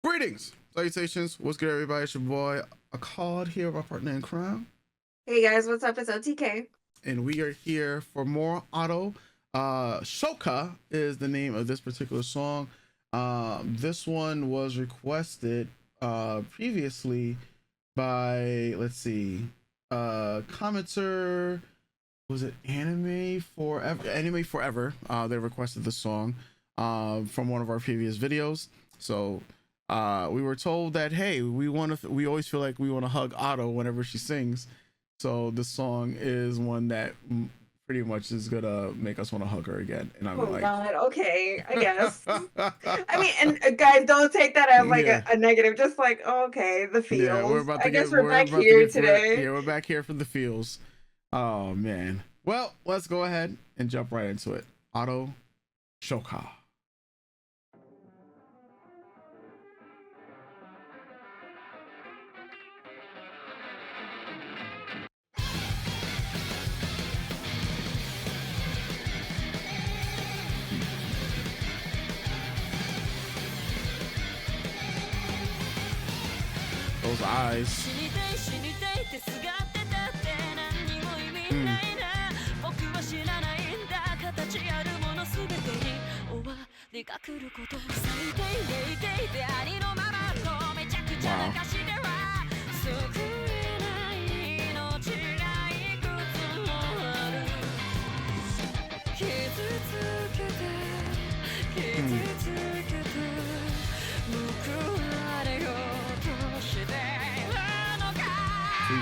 Greetings, salutations, what's good, everybody? It's your boy Ekard here, my partner in crime. Hey guys, what's up? It's OTK. And we are here for more auto. Shoka is the name of this particular song. This one was requested previously by, let's see, commenter, was it Anime Forever? They requested the song from one of our previous videos. So we were told that, hey, we always feel like we want to hug Otto whenever she sings. So this song is one that pretty much is gonna make us want to hug her again. And I'm like, God, okay, I guess. I mean, and guys, don't take that as like yeah. a negative. Just like, okay, the Yeah, feels. I guess we're back here today. we're back here for the feels. Oh man. Well, let's go ahead and jump right into it. Auto Shoka. Those eyes.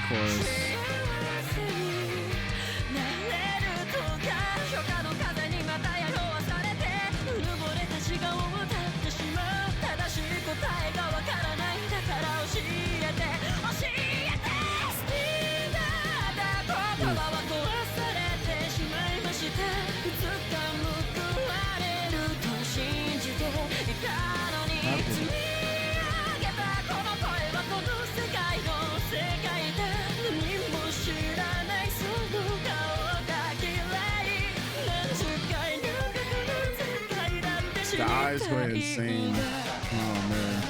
Chorus. The eyes go insane. Oh man.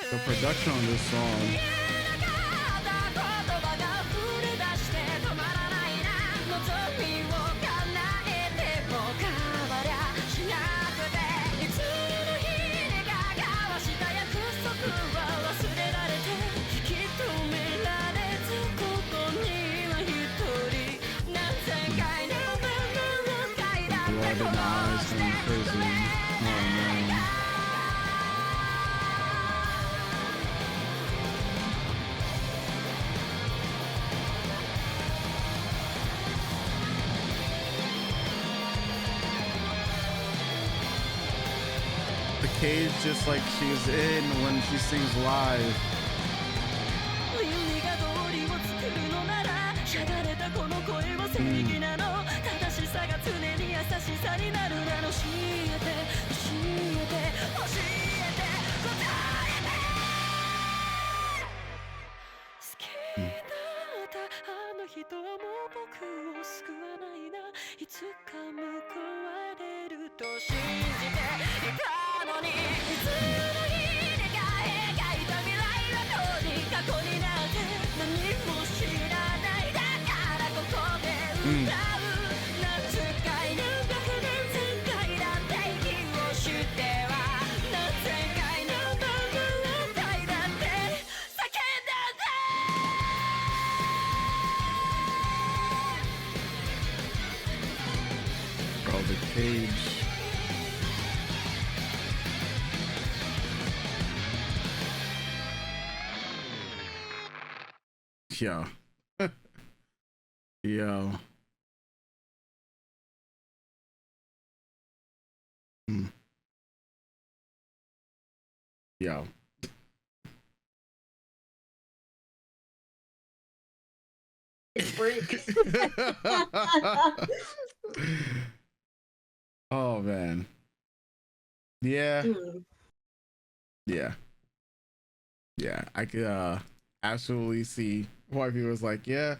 The production on this song. The cage just like she's in when she sings live. Oh, the cage. Yo. Yo. Yo. break. Oh man. Yeah. Mm. Yeah. Yeah. I could absolutely see why people was like, yeah.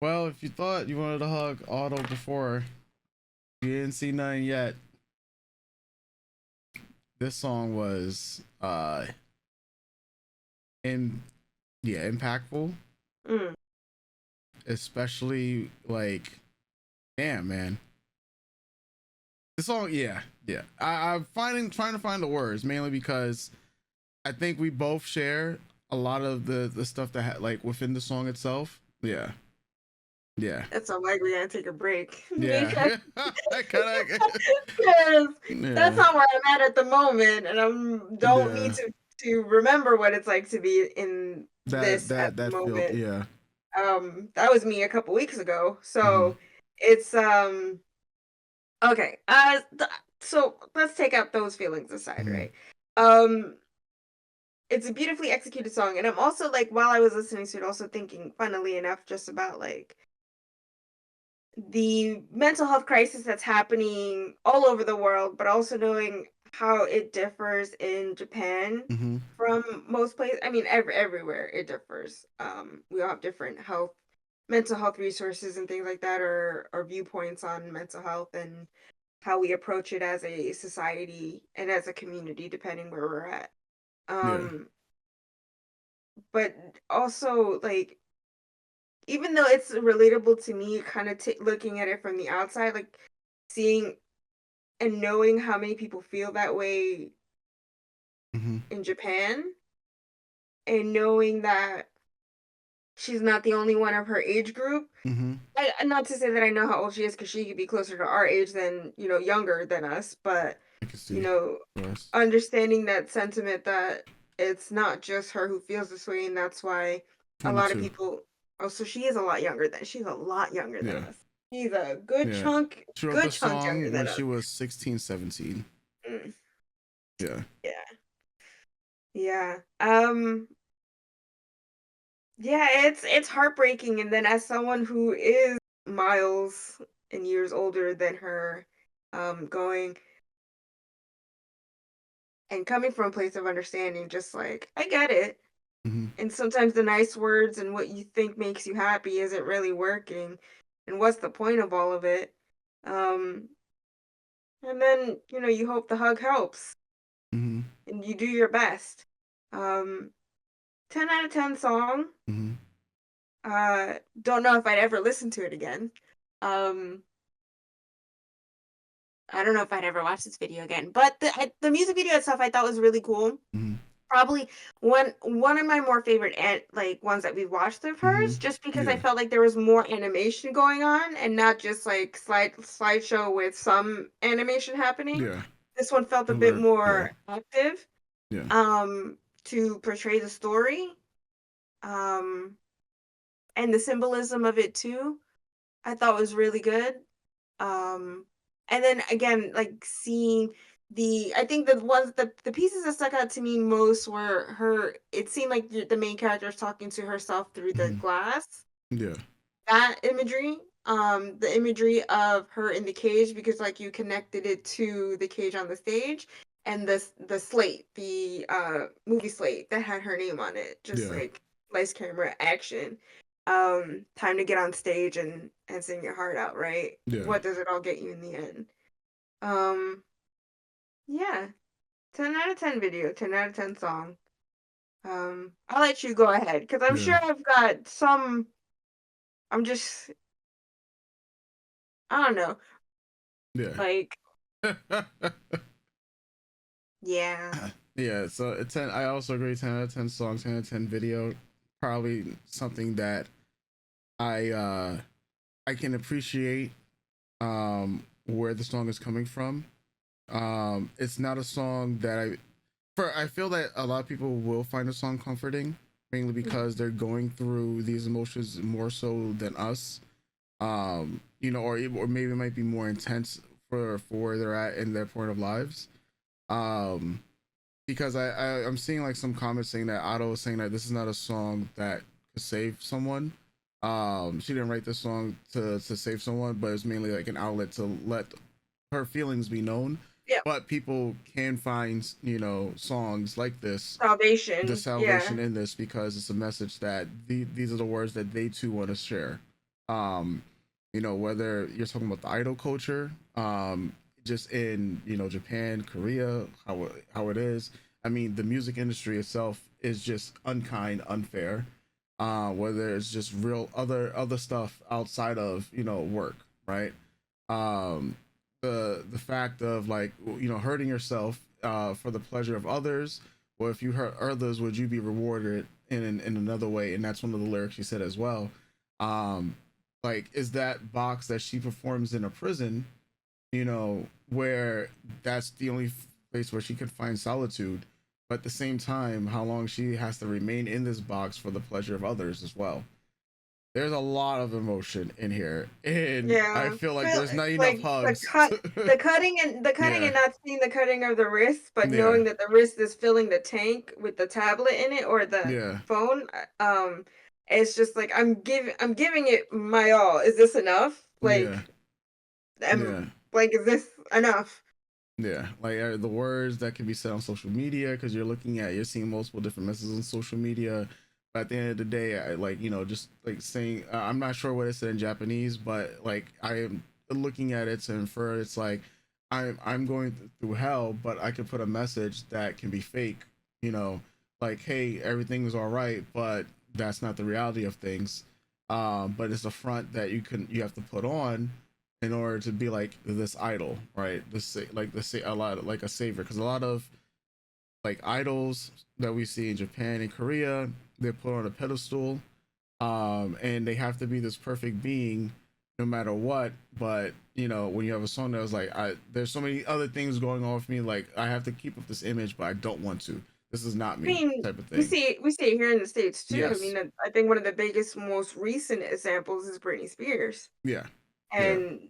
Well, if you thought you wanted to hug Otto before, you didn't see nothing yet. This song was in yeah, impactful. Mm. Especially like damn man. The song, yeah, yeah. I'm trying to find the words mainly because I think we both share a lot of the stuff that like within the song itself. Yeah, yeah, That's unlikely I take a break because yeah. I kind of because that's yeah, not where I'm at the moment, and I don't need yeah. to remember what it's like to be in That this at that the that field, moment. yeah. That was me a couple weeks ago, Mm-hmm. so it's okay. So let's take out those feelings aside, Mm-hmm. right? Um, it's a beautifully executed song, and I'm also like, while I was listening to it, also thinking, funnily enough, just about like the mental health crisis that's happening all over the world, but also knowing how it differs in Japan Mm-hmm. from most places. I mean, everywhere it differs. We all have different mental health resources and things like that, or viewpoints on mental health and how we approach it as a society and as a community, depending where we're at. Yeah. Um, but also like even though it's relatable to me, kind of looking at it from the outside, like seeing and knowing how many people feel that way Mm-hmm. in Japan, and knowing that she's not the only one of her age group. Mm-hmm. Not to say that I know how old she is, because she could be closer to our age than, younger than us, but I can you see. know, Yes. understanding that sentiment that it's not just her who feels this way, and that's why a lot of 22. people. Oh, so she's a lot younger than Yeah. us. She's a good Yeah. chunk, She wrote good the chunk younger song when than she us. was 16, 17. Mm, Yeah. yeah, yeah. Yeah, it's heartbreaking, and then as someone who is miles and years older than her, going and coming from a place of understanding, just like I get it. Mm-hmm. And sometimes the nice words and what you think makes you happy isn't really working. And what's the point of all of it? Um, and then, you hope the hug helps Mm-hmm. and you do your best. Um, 10 out of 10 song. Mm-hmm. Don't know if I'd ever listen to it again. Um, I don't know if I'd ever watch this video again, but the music video itself I thought was really cool. Mm-hmm. Probably one of my more favorite like ones that we've watched of Mm-hmm. hers, just because I Yeah. felt like there was more animation going on and not just like slideshow with some animation happening. Yeah. This one felt a bit Alert. Yeah. more active, Yeah. to portray the story, um, and the symbolism of it too. I thought was really good. Um, and then again, like seeing I think the pieces that stuck out to me most were it seemed like the main character is talking to herself through the Mm-hmm. glass. Yeah. That imagery, the imagery of her in the cage, because like you connected it to the cage on the stage, and the slate, the movie slate that had her name on it, just Yeah. like lights, camera, action. Time to get on stage and sing your heart out, right? Yeah. What does it all get you in the end? Um, yeah, 10 out of 10 video, 10 out of 10 song. I'll let you go ahead because I'm Yeah. sure I've got some. I'm just, I don't know, Yeah. like, yeah. Yeah. So it's 10. I also agree. 10 out of 10 songs. 10 out of 10 video. Probably something that I can appreciate where the song is coming from. It's not a song that I feel that a lot of people will find the song comforting, mainly because they're going through these emotions more so than us. Or maybe it might be more intense for where they're at in their point of lives. Um, because I'm seeing like some comments saying that Otto is saying that this is not a song that could save someone. She didn't write this song to save someone, but it's mainly like an outlet to let her feelings be known. Yeah. But people can find, songs like this, the Salvation. Yeah. salvation in this, because it's a message that these are the words that they too want to share. Um, whether you're talking about the idol culture, just in Japan, Korea, how it is. I mean, the music industry itself is just unkind, unfair. Whether it's just real other stuff outside of work, right? Um, the fact of like hurting yourself for the pleasure of others, or if you hurt others, would you be rewarded in another way? And that's one of the lyrics she said as well. Um, like, is that box that she performs in a prison, where that's the only place where she could find solitude, but at the same time, how long she has to remain in this box for the pleasure of others as well. There's a lot of emotion in here, and I Yeah. feel like Feel there's not enough like hugs. the cutting Yeah, and not seeing the cutting of the wrist, but yeah, knowing that the wrist is filling the tank with the tablet in it or the yeah, phone. It's just like I'm giving it my all. Is this enough? yeah, yeah. Is this enough? Yeah, like the words that can be said on social media, because you're seeing multiple different messages on social media. But at the end of the day, I like just like saying I'm not sure what it said in Japanese, but like I am looking at it to infer it's like I'm going through hell, but I could put a message that can be fake, you know, like hey, everything is all right, but that's not the reality of things. But it's a front that you have to put on in order to be like this idol, right? A lot like a savior, because a lot of like idols that we see in Japan and Korea, they're put on a pedestal, and they have to be this perfect being no matter what. But when you have a song that was like, there's so many other things going on with me, like I have to keep up this image, but I don't want to. This is not I me, mean, type of we thing. see it, we see it here in the States too. I Yes. mean, I think one of the biggest, most recent examples is Britney Spears. Yeah. Yeah. And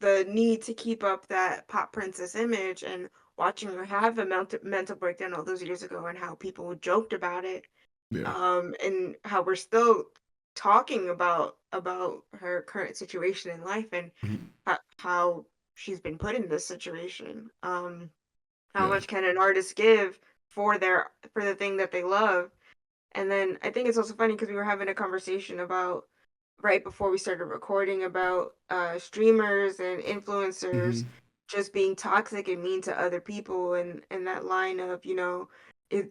the need to keep up that pop princess image and watching her have a mental breakdown all those years ago and how people joked about it, Yeah. and how we're still talking about her current situation in life and Mhm. how she's been put in this situation. How Yeah. much can an artist give for the thing that they love? And then I think it's also funny because we were having a conversation about right before we started recording about streamers and influencers Hmm. just being toxic and mean to other people, and that line of is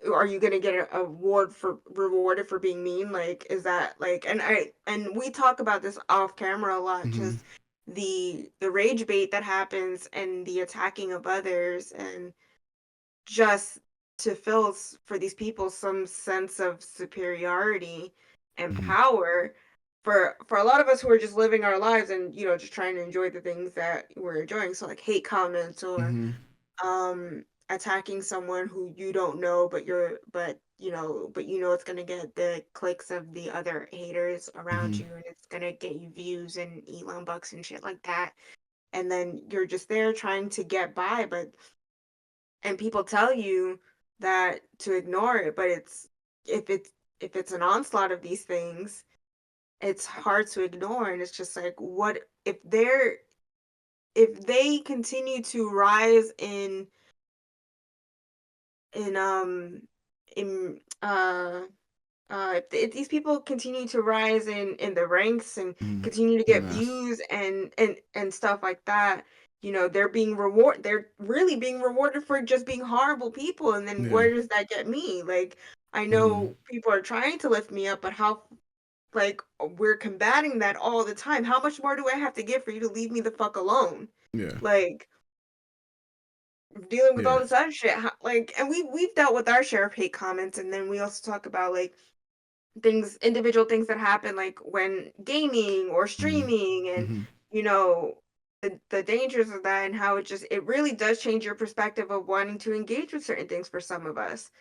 are you gonna get a award for rewarded for being mean? Like, is that like? And we talk about this off camera a lot, Hmm. just the rage bait that happens and the attacking of others, and just to fill for these people some sense of superiority and Hmm. power for a lot of us who are just living our lives and just trying to enjoy the things that we're enjoying, so like hate comments or Hmm. attacking someone who you don't know, but it's going to get the clicks of the other haters around Hmm. you, and it's going to get you views and Elon bucks and shit like that, and then you're just there trying to get by, but and people tell you that to ignore it, but if it's if it's an onslaught of these things, it's hard to ignore, and it's just like, what if they continue to rise in in if these people continue to rise in the ranks and Hmm. continue to The get mass. views and stuff like that, they're really being rewarded for just being horrible people, and then Yeah. where does that get me? Like, I Hmm. know people are trying to lift me up, but how, like, we're combating that all the time. How much more do I have to give for you to leave me the fuck alone? Yeah. Like, dealing with all Yeah. this other shit, like, and we've dealt with our share of hate comments, and then we also talk about like individual things that happen, like when gaming or Hmm. streaming, and Hmm. you know the dangers of that, and how it really does change your perspective of wanting to engage with certain things for some of us,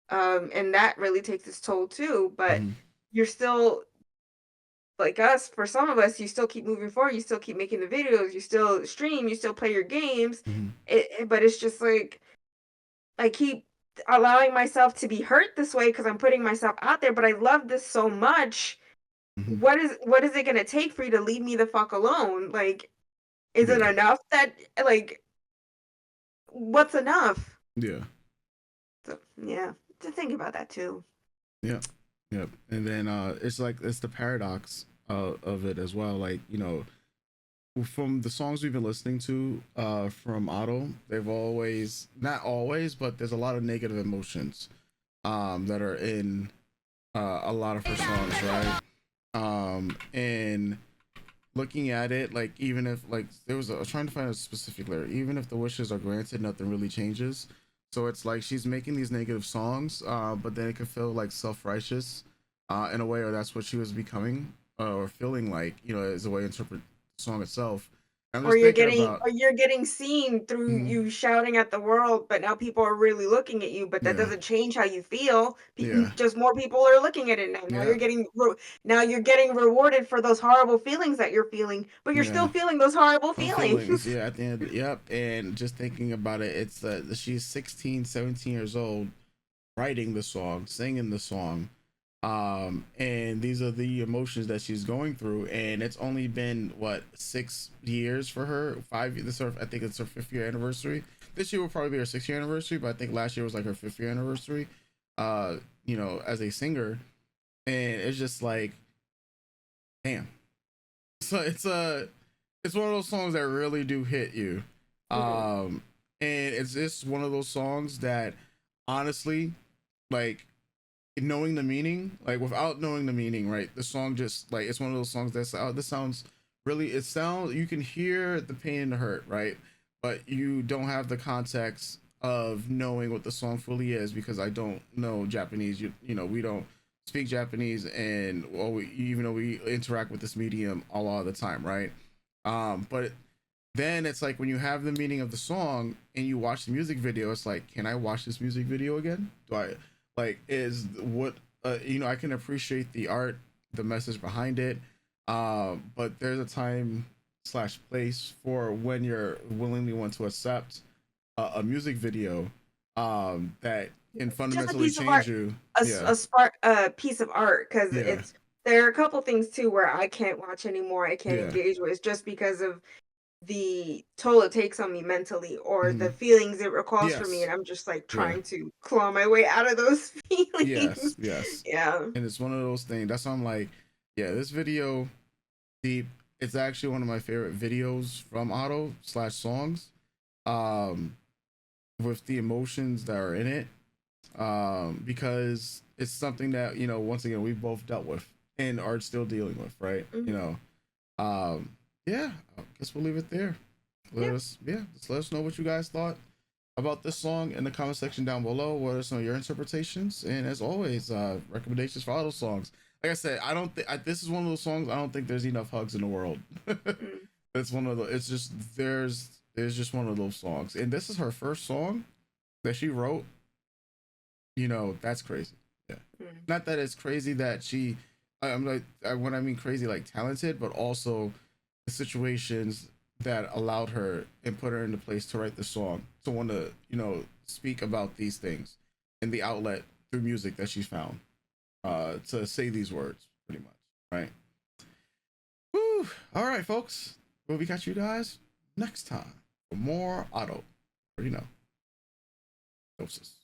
and that really takes its toll too, but Hmm. you're still, like us, for some of us, you still keep moving forward, you still keep making the videos, you still stream, you still play your games, Hmm. but it's just like I keep allowing myself to be hurt this way because I'm putting myself out there, but I love this so much Mhm. what is it gonna take for you to leave me the fuck alone? Like, is it Yeah. enough that like what's enough? Yeah. So yeah, to think about that too. Yep. Yep. And then it's like it's the paradox of it as well. Like, you know, from the songs we've been listening to from Otto, they've always, not always, but there's a lot of negative emotions that are in a lot of her songs, right? And looking at it, like even if like there was a, I was trying to find a specific lyric, even if the wishes are granted, nothing really changes. So it's like she's making these negative songs, but then it can feel like self-righteous in a way, or that's what she was becoming or feeling like, you know, as a way to interpret the song itself. I'm just thinking about, Or you're getting seen through mhm, you shouting at the world, but now people are really looking at you, but that yeah, doesn't change how you feel. yeah, Just more people are looking at it now. yeah, Now you're getting rewarded for those horrible feelings that you're feeling, but you're still yeah. feeling those horrible Feelings, feelings. yeah, at the end, yep. And just thinking about it, it's she's 16, 17 years old, writing the song, singing the song, and these are the emotions that she's going through. And it's only been what, 6 years for her, 5. This her, I think it's her 5th year anniversary. This year will probably be her 6th year anniversary, but I think last year was like her 5th year anniversary. You know, as a singer, and it's just like, damn. So it's one of those songs that really do hit you, Mhm. and it's just one of those songs that honestly, like, knowing the meaning, like without knowing the meaning, right, the song just like, it's one of those songs that's, oh, this sounds really, it sounds, you can hear the pain and the hurt, right, but you don't have the context of knowing what the song fully is, because I don't know Japanese. You know, we don't speak Japanese, and well, we, even though we interact with this medium a lot of the time, right, but then it's like when you have the meaning of the song and you watch the music video, it's like, can I watch this music video again? Do I, like, is what, you know, I can appreciate the art, the message behind it, but there's a time slash place for when you're willingly want to accept a music video that can Just a fundamentally piece of change art, you. Yeah, a piece of art, because yeah, it's there are a couple things too where I can't watch anymore. I can't yeah. engage with just because of the toll it takes on me mentally or the Hmm. feelings it recalls for me, Yes, and I'm just like yeah, trying to claw my way out of those yes, feelings. yes. Yeah. And it's one of those things. That's why I'm like, yeah, this video deep. It's actually one of my favorite videos from Otto slash songs. Um, with the emotions that are in it. Because it's something that, you know, once again, we've both dealt with and are still dealing with, right? You Mhm. know, yeah, I guess we'll leave it there. Yeah. Just let us know what you guys thought about this song in the comment section down below. What are some of your interpretations? And as always, recommendations for Otto songs. Like I said, I don't think this is one of those songs. I don't think there's enough hugs in the world. Mm. It's one of the. It's just there's just one of those songs, and this is her first song that she wrote. You know, that's crazy. Yeah, Mm. not that it's crazy that she. I'm like, when I mean crazy, like talented, but also the situations that allowed her and put her into place to write the song, to want to, you know, speak about these things, and the outlet through music that she's found to say these words, pretty much, right? Whew. All right, folks. We'll be catch you guys next time for more Auto. Already know. Doses.